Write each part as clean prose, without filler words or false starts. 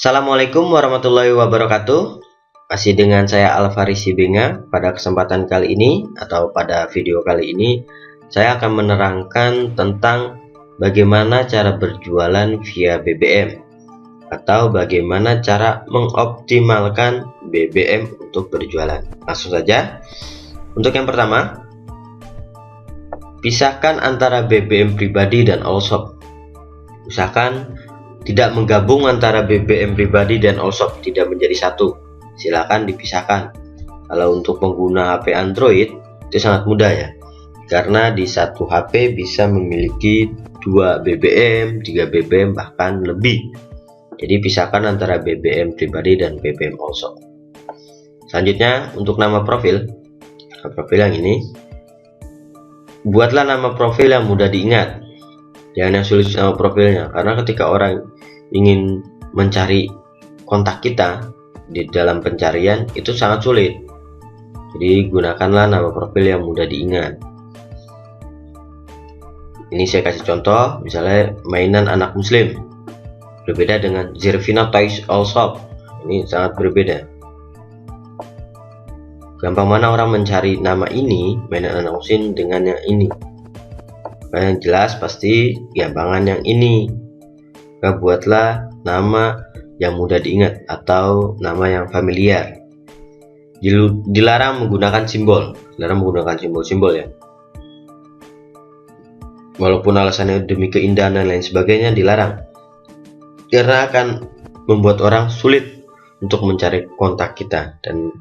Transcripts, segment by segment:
Assalamualaikum warahmatullahi wabarakatuh. Masih dengan saya Alvari Sibenga. Pada kesempatan kali ini atau pada video kali ini saya akan menerangkan tentang bagaimana cara berjualan via BBM atau bagaimana cara mengoptimalkan BBM untuk berjualan. Langsung saja. Untuk yang pertama, pisahkan antara BBM pribadi dan all shop. Usahakan tidak menggabung antara BBM pribadi dan all shop, tidak menjadi satu. Silakan dipisahkan. Kalau untuk pengguna HP Android itu sangat mudah ya, karena di satu HP bisa memiliki 2 BBM, 3 BBM bahkan lebih. Jadi pisahkan antara BBM pribadi dan BBM all shop. Selanjutnya untuk nama profil yang ini, buatlah nama profil yang mudah diingat. Jangan yang sulit nama profilnya, karena ketika orang ingin mencari kontak kita di dalam pencarian itu sangat sulit. Jadi gunakanlah nama profil yang mudah diingat. Ini saya kasih contoh, misalnya mainan anak muslim, berbeda dengan Zervina Toys All Shop. Ini sangat berbeda. Gampang mana orang mencari nama ini, mainan anak muslim, dengan yang ini? Yang jelas pasti gampangan yang ini. Buatlah nama yang mudah diingat atau nama yang familiar. Dilarang menggunakan simbol, simbol ya. Walaupun alasannya demi keindahan dan lain sebagainya, dilarang, karena akan membuat orang sulit untuk mencari kontak kita dan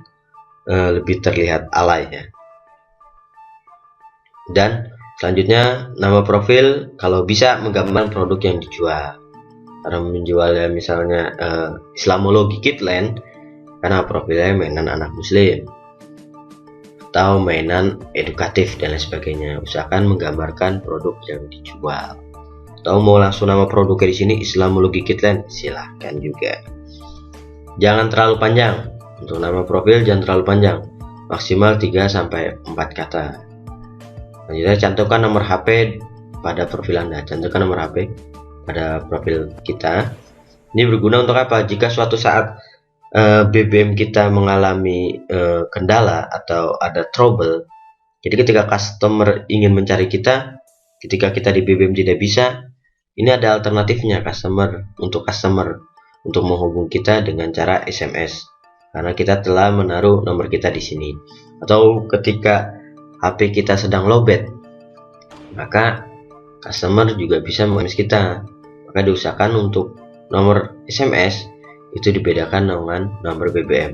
lebih terlihat alay ya. Dan selanjutnya, nama profil kalau bisa menggambarkan produk yang dijual. Karena menjualnya misalnya Islamology Kitland, karena profilnya mainan anak muslim atau mainan edukatif dan lain sebagainya. Usahakan menggambarkan produk yang dijual. Atau mau langsung nama produknya di sini Islamology Kitland, silahkan juga. Jangan terlalu panjang. Untuk nama profil jangan terlalu panjang, maksimal 3-4 kata. Selanjutnya, cantumkan nomor HP pada profil Anda. Cantumkan nomor HP pada profil kita. Ini berguna untuk apa? Jika suatu saat BBM kita mengalami kendala atau ada trouble, jadi ketika customer ingin mencari kita, ketika kita di BBM tidak bisa, ini ada alternatifnya customer untuk menghubungi kita dengan cara SMS, karena kita telah menaruh nomor kita di sini. Atau ketika HP kita sedang lowbat, maka customer juga bisa mengemis kita. Maka diusahakan untuk nomor SMS itu dibedakan dengan nomor BBM,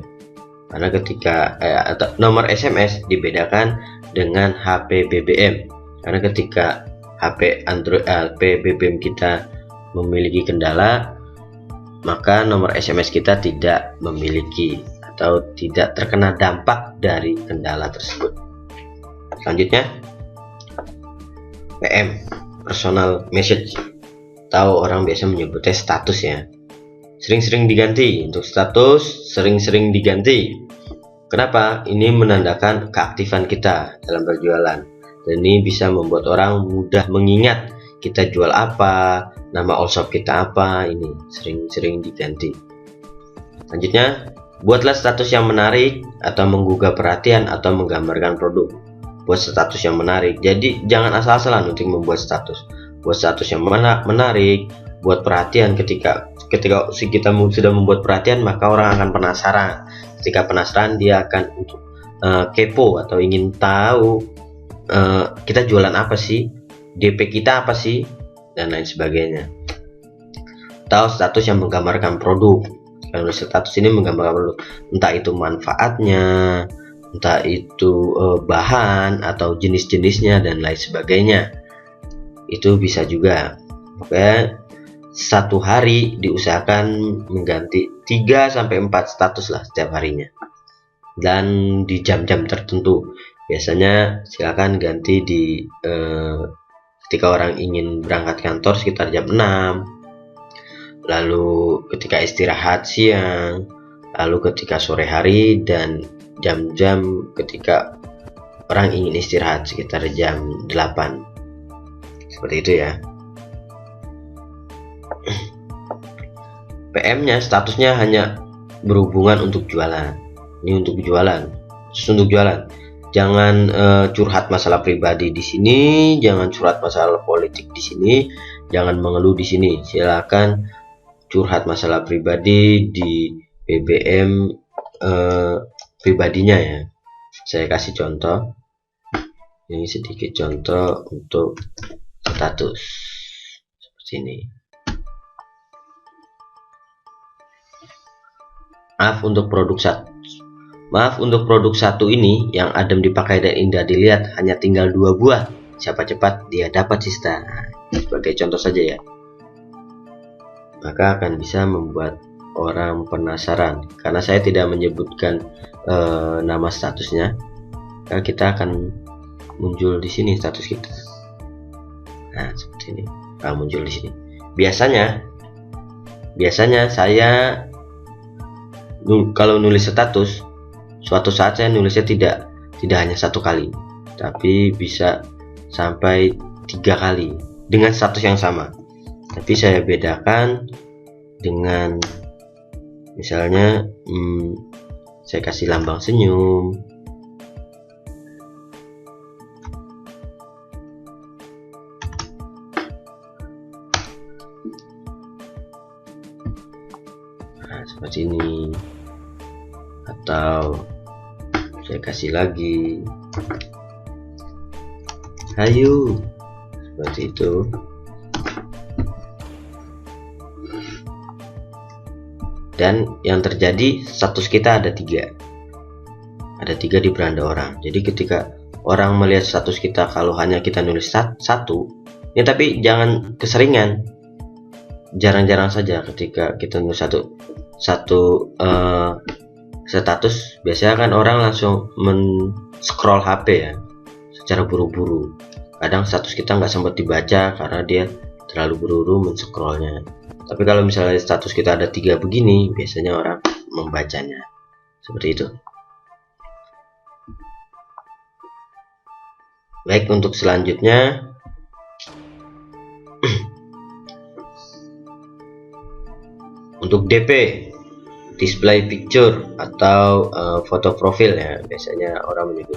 karena ketika nomor SMS dibedakan dengan HP BBM, karena ketika HP Android HP BBM kita memiliki kendala, maka nomor SMS kita tidak memiliki atau tidak terkena dampak dari kendala tersebut. Selanjutnya, PM, personal message, atau orang biasa menyebutnya status ya. Sering-sering diganti. Untuk status sering-sering diganti. Kenapa? Ini menandakan keaktifan kita dalam berjualan, dan ini bisa membuat orang mudah mengingat kita jual apa, nama all shop kita apa. Ini sering-sering diganti. Selanjutnya, buatlah status yang menarik atau menggugah perhatian atau menggambarkan produk. Buat status yang menarik. Jadi jangan asal-asalan untuk membuat status. Buat status yang menarik, buat perhatian. Ketika kita sudah membuat perhatian, maka orang akan penasaran. Ketika penasaran, dia akan untuk kepo atau ingin tahu kita jualan apa sih, DP kita apa sih, dan lain sebagainya. Atau status yang menggambarkan produk. Kalau status ini menggambarkan produk, entah itu manfaatnya, entah itu bahan atau jenis-jenisnya dan lain sebagainya. Itu bisa juga. Oke, satu hari diusahakan mengganti 3-4 status lah setiap harinya, dan di jam-jam tertentu. Biasanya silakan ganti di ketika orang ingin berangkat kantor sekitar jam 6, lalu ketika istirahat siang, lalu ketika sore hari, dan jam-jam ketika orang ingin istirahat sekitar jam 8. Seperti itu ya. PM-nya statusnya hanya berhubungan untuk jualan. Ini untuk jualan, untuk jualan. Jangan curhat masalah pribadi di sini, jangan curhat masalah politik di sini, jangan mengeluh di sini. Silakan curhat masalah pribadi di BBM pribadinya ya. Saya kasih contoh. Ini sedikit contoh untuk status seperti ini. Maaf untuk produk satu ini yang adem dipakai dan indah dilihat hanya tinggal 2 buah. Siapa cepat dia dapat sista. Sebagai contoh saja ya. Maka akan bisa membuat orang penasaran. Karena saya tidak menyebutkan nama statusnya. Karena kita akan muncul di sini status kita. Nah, seperti ini. Muncul di sini. Biasanya saya kalau nulis status, suatu saat saya nulisnya tidak hanya 1 kali, tapi bisa sampai 3 kali dengan status yang sama. Tapi saya bedakan dengan misalnya saya kasih lambang senyum, nah, seperti ini. Atau saya kasih lagi hayu, seperti itu. Dan yang terjadi status kita ada 3 di beranda orang. Jadi ketika orang melihat status kita, kalau hanya kita nulis satu ya, tapi jangan keseringan, jarang-jarang saja. Ketika kita nulis satu status, biasanya kan orang langsung men-scroll HP ya, secara buru-buru. Kadang status kita nggak sempat dibaca karena dia terlalu buru-buru men-scrollnya. Tapi kalau misalnya status kita ada 3 begini, biasanya orang membacanya. Seperti itu. Baik, untuk selanjutnya untuk DP, display picture atau foto profil ya, biasanya orang menyebut.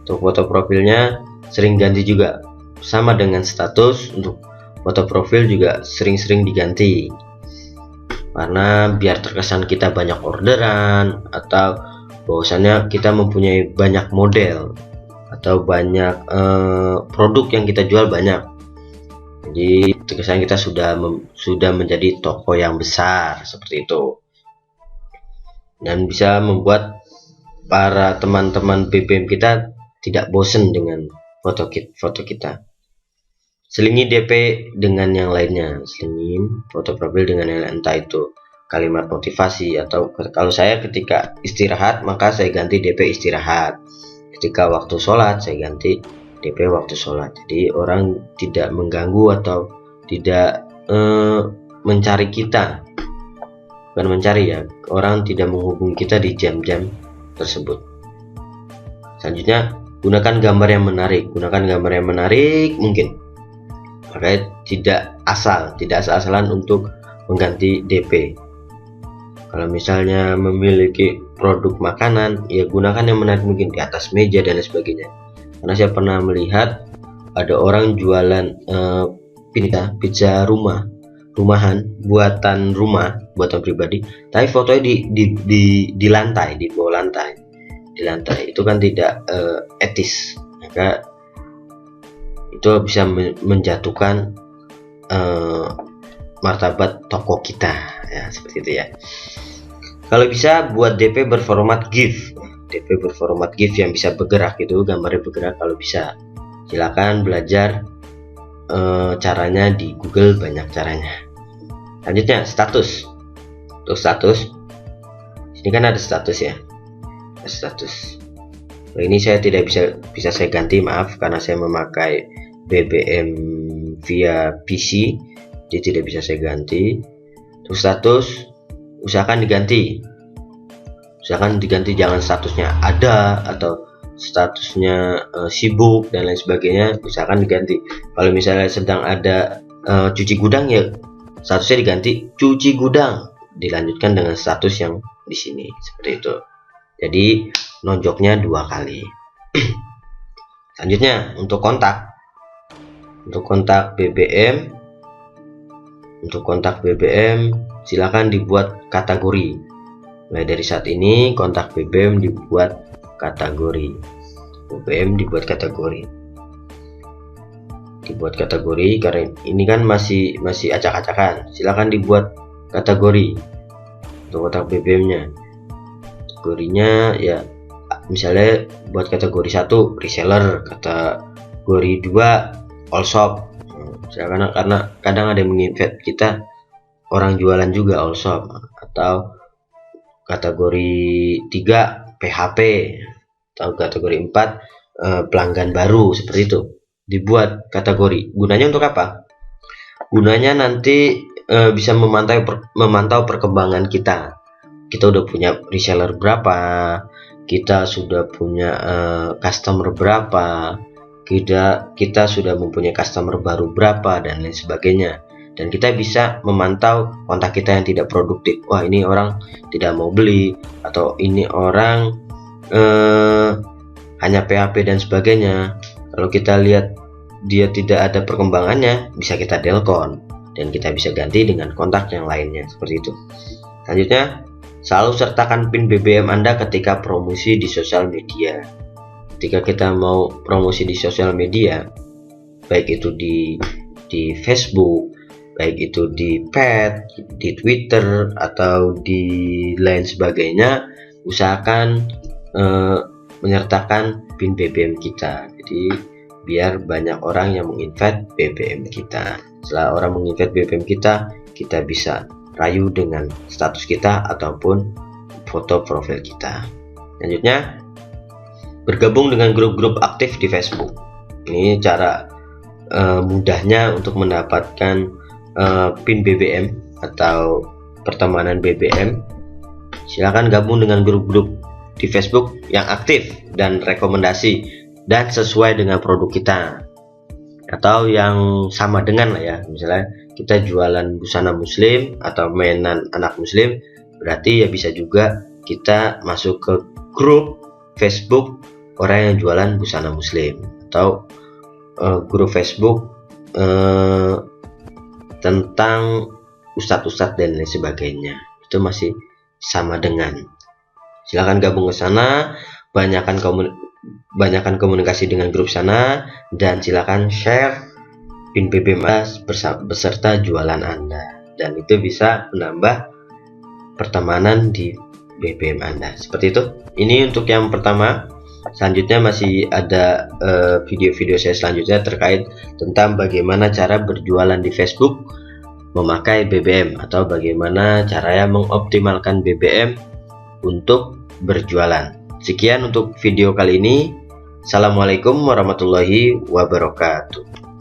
Untuk foto profilnya sering ganti juga, sama dengan status. Untuk foto profil juga sering-sering diganti karena biar terkesan kita banyak orderan, atau bahwasannya kita mempunyai banyak model atau banyak produk yang kita jual banyak. Jadi terkesan kita sudah menjadi toko yang besar, seperti itu. Dan bisa membuat para teman-teman BBM kita tidak bosan dengan foto kita. Selingi DP dengan yang lainnya, selingi foto profil dengan yang lain, entah itu kalimat motivasi, atau kalau saya ketika istirahat maka saya ganti DP istirahat, ketika waktu sholat saya ganti DP waktu sholat. Jadi orang tidak mengganggu atau tidak mencari kita, bukan mencari ya, orang tidak menghubungi kita di jam-jam tersebut. Selanjutnya, gunakan gambar yang menarik mungkin. Makanya tidak asal-asalan untuk mengganti DP. Kalau misalnya memiliki produk makanan, ya gunakan yang menarik mungkin, di atas meja dan lain sebagainya. Karena saya pernah melihat ada orang jualan pizza rumahan, buatan pribadi, tapi fotonya di lantai, di bawah lantai. Di lantai itu kan tidak etis. Maka itu bisa menjatuhkan martabat toko kita ya, seperti itu ya. Kalau bisa buat DP berformat GIF, yang bisa bergerak, itu gambarnya bergerak. Kalau bisa silakan belajar caranya di Google, banyak caranya. Selanjutnya status. Untuk status, ini kan ada status ya, status. Ini saya tidak bisa saya ganti, maaf, karena saya memakai BBM via PC, jadi tidak bisa saya ganti. Untuk status, usahakan diganti, jangan statusnya ada atau statusnya sibuk dan lain sebagainya, usahakan diganti. Kalau misalnya sedang ada cuci gudang, ya statusnya diganti cuci gudang, dilanjutkan dengan status yang di sini seperti itu. Jadi nonjoknya 2 kali. Selanjutnya untuk kontak BBM, silakan dibuat kategori. Mulai dari saat ini kontak BBM dibuat kategori. Karena ini kan masih acak-acakan. Silakan dibuat kategori untuk kontak BBM-nya. Kategorinya ya misalnya buat kategori 1 reseller, kategori 2 all shop. Karena kadang ada yang menginvite kita orang jualan juga all shop, atau kategori 3 PHP, atau kategori 4 pelanggan baru, seperti itu. Dibuat kategori. Gunanya untuk apa? Gunanya nanti bisa memantau perkembangan kita. Kita udah punya reseller berapa, kita sudah punya customer berapa, kita sudah mempunyai customer baru berapa, dan lain sebagainya. Dan kita bisa memantau kontak kita yang tidak produktif. Wah, ini orang tidak mau beli, atau ini orang hanya PHP dan sebagainya. Kalau kita lihat dia tidak ada perkembangannya, bisa kita delkon dan kita bisa ganti dengan kontak yang lainnya, seperti itu. Selanjutnya, selalu sertakan PIN BBM Anda ketika promosi di sosial media. Ketika kita mau promosi di sosial media, baik itu di Facebook, baik itu di Pet, di Twitter, atau di lain sebagainya, usahakan menyertakan PIN BBM kita. Jadi biar banyak orang yang menginvite BBM kita. Setelah orang menginvite BBM kita, kita bisa rayu dengan status kita ataupun foto profil kita. Selanjutnya, bergabung dengan grup-grup aktif di Facebook. Ini cara mudahnya untuk mendapatkan PIN BBM atau pertemanan BBM. Silakan gabung dengan grup-grup di Facebook yang aktif dan rekomendasi dan sesuai dengan produk kita, atau yang sama dengan lah ya. Misalnya kita jualan busana muslim atau mainan anak muslim, berarti ya bisa juga kita masuk ke grup Facebook orang yang jualan busana muslim, atau grup Facebook tentang ustadz-ustadz dan lain sebagainya. Itu masih sama dengan. Silakan gabung ke sana, banyakkan komunikasi dengan grup sana, dan silakan share PIN BBM beserta jualan Anda, dan itu bisa menambah pertemanan di BBM Anda. Seperti itu. Ini untuk yang pertama. Selanjutnya masih ada video-video saya selanjutnya terkait tentang bagaimana cara berjualan di Facebook memakai BBM, atau bagaimana caranya mengoptimalkan BBM untuk berjualan. Sekian untuk video kali ini. Assalamualaikum warahmatullahi wabarakatuh.